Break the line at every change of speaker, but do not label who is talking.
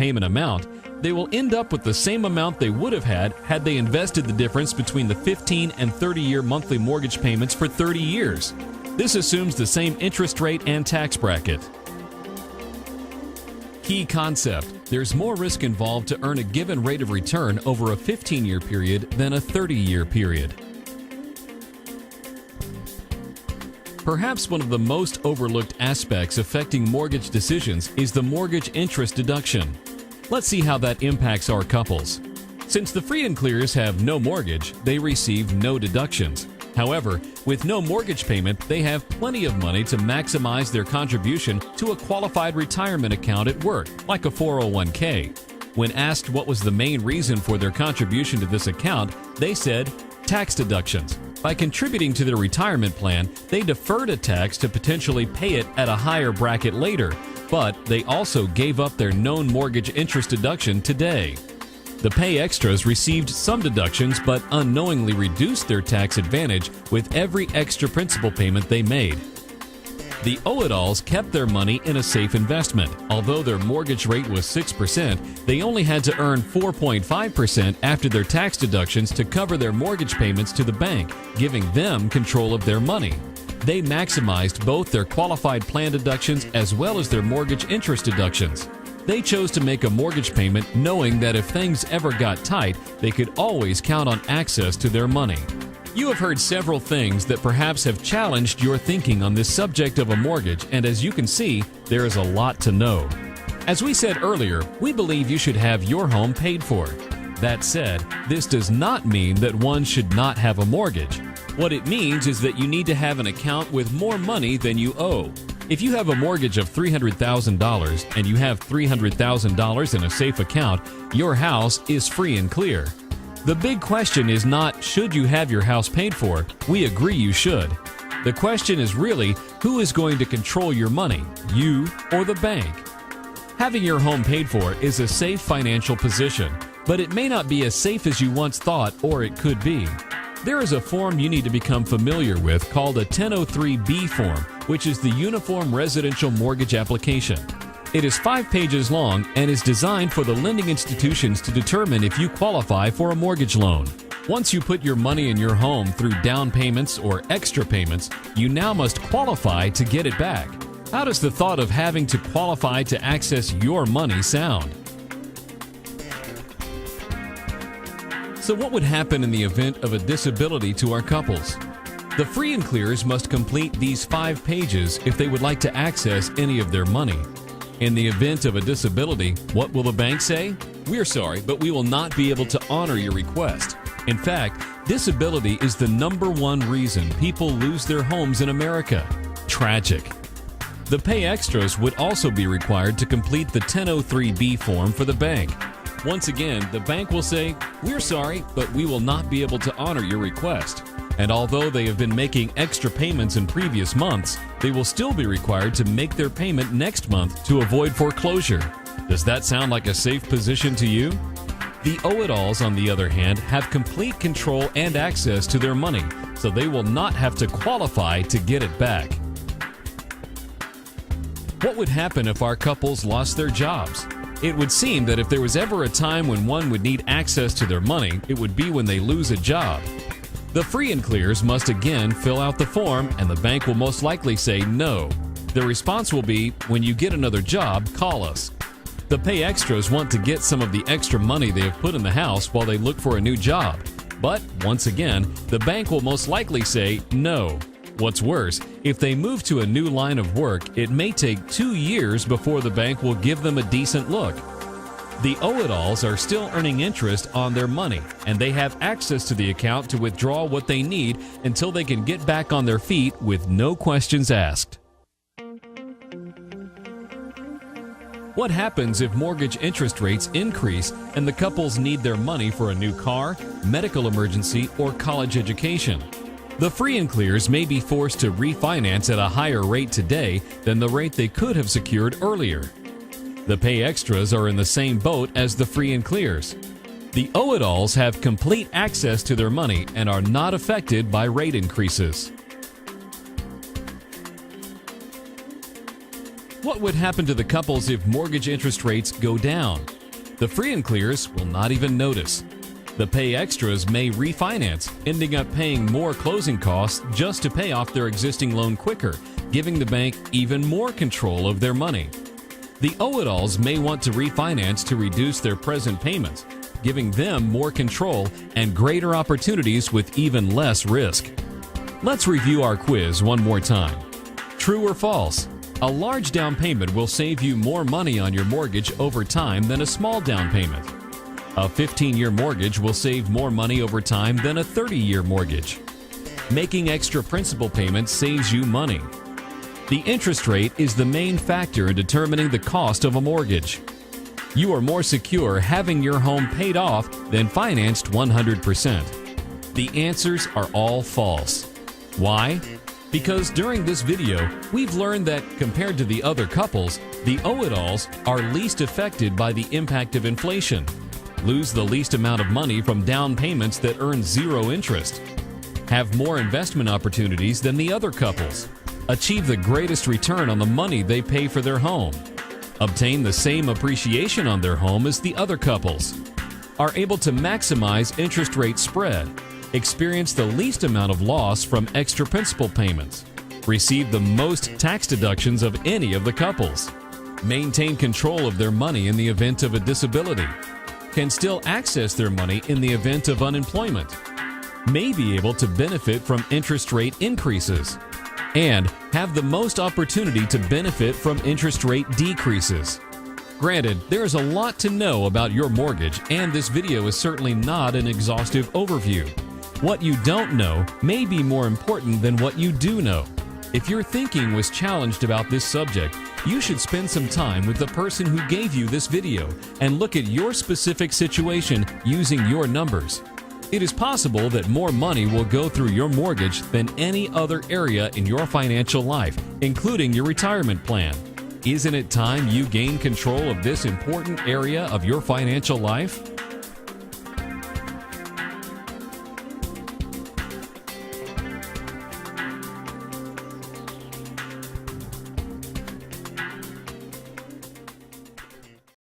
payment amount, they will end up with the same amount they would have had they invested the difference between the 15 and 30-year monthly mortgage payments for 30 years. This assumes the same interest rate and tax bracket. Key concept: there's more risk involved to earn a given rate of return over a 15-year period than a 30-year period. Perhaps one of the most overlooked aspects affecting mortgage decisions is the mortgage interest deduction. Let's see how that impacts our couples. Since the free and clears have no mortgage, they receive no deductions. However, with no mortgage payment, they have plenty of money to maximize their contribution to a qualified retirement account at work, like a 401k. When asked what was the main reason for their contribution to this account, they said tax deductions. By contributing to their retirement plan, they deferred a tax to potentially pay it at a higher bracket later, but they also gave up their known mortgage interest deduction today. The pay extras received some deductions but unknowingly reduced their tax advantage with every extra principal payment they made. The owe-it-alls kept their money in a safe investment. Although their mortgage rate was 6%, they only had to earn 4.5% after their tax deductions to cover their mortgage payments to the bank, giving them control of their money. They maximized both their qualified plan deductions as well as their mortgage interest deductions. They chose to make a mortgage payment knowing that if things ever got tight, they could always count on access to their money. You have heard several things that perhaps have challenged your thinking on this subject of a mortgage, and as you can see, there is a lot to know. As we said earlier, we believe you should have your home paid for. That said, this does not mean that one should not have a mortgage. What it means is that you need to have an account with more money than you owe. If you have a mortgage of $300,000 and you have $300,000 in a safe account, your house is free and clear. The big question is not, should you have your house paid for? We agree you should. The question is really, who is going to control your money, you or the bank? Having your home paid for is a safe financial position, but it may not be as safe as you once thought, or it could be. There is a form you need to become familiar with called a 1003-B form, which is the Uniform Residential Mortgage Application. It is 5 pages long and is designed for the lending institutions to determine if you qualify for a mortgage loan. Once you put your money in your home through down payments or extra payments, you now must qualify to get it back. How does the thought of having to qualify to access your money sound? So what would happen in the event of a disability to our couples? The free and clears must complete these 5 pages if they would like to access any of their money. In the event of a disability, what will the bank say? We're sorry, but we will not be able to honor your request. In fact, disability is the #1 reason people lose their homes in America. Tragic. The pay extras would also be required to complete the 1003-B form for the bank. Once again, the bank will say, we're sorry, but we will not be able to honor your request. And although they have been making extra payments in previous months, they will still be required to make their payment next month to avoid foreclosure. Does that sound like a safe position to you? The owe-it-alls, on the other hand, have complete control and access to their money, so they will not have to qualify to get it back. What would happen if our couples lost their jobs? It would seem that if there was ever a time when one would need access to their money, it would be when they lose a job. The free and clears must again fill out the form, and the bank will most likely say no. The response will be, when you get another job, call us. The pay extras want to get some of the extra money they have put in the house while they look for a new job. But, once again, the bank will most likely say no. What's worse, if they move to a new line of work, it may take 2 years before the bank will give them a decent look. The owe-it-alls are still earning interest on their money, and they have access to the account to withdraw what they need until they can get back on their feet with no questions asked. What happens if mortgage interest rates increase and the couples need their money for a new car, medical emergency, or college education? The free and clears may be forced to refinance at a higher rate today than the rate they could have secured earlier. The pay extras are in the same boat as the free and clears. The owe-it-alls have complete access to their money and are not affected by rate increases. What would happen to the couples if mortgage interest rates go down? The free and clears will not even notice. The pay extras may refinance, ending up paying more closing costs just to pay off their existing loan quicker, giving the bank even more control of their money. The owe-it-alls may want to refinance to reduce their present payments, giving them more control and greater opportunities with even less risk. Let's review our quiz one more time. True or false? A large down payment will save you more money on your mortgage over time than a small down payment. A 15-year mortgage will save more money over time than a 30-year mortgage. Making extra principal payments saves you money. The interest rate is the main factor in determining the cost of a mortgage. You are more secure having your home paid off than financed 100%. The answers are all false. Why? Because during this video, we've learned that compared to the other couples, the owe-it-alls are least affected by the impact of inflation, lose the least amount of money from down payments that earn zero interest, have more investment opportunities than the other couples, achieve the greatest return on the money they pay for their home, obtain the same appreciation on their home as the other couples, are able to maximize interest rate spread, experience the least amount of loss from extra principal payments, receive the most tax deductions of any of the couples, maintain control of their money in the event of a disability, can still access their money in the event of unemployment, may be able to benefit from interest rate increases, and have the most opportunity to benefit from interest rate decreases. Granted, there is a lot to know about your mortgage, and this video is certainly not an exhaustive overview. What you don't know may be more important than what you do know. If your thinking was challenged about this subject, you should spend some time with the person who gave you this video and look at your specific situation using your numbers. It is possible that more money will go through your mortgage than any other area in your financial life, including your retirement plan. Isn't it time you gain control of this important area of your financial life?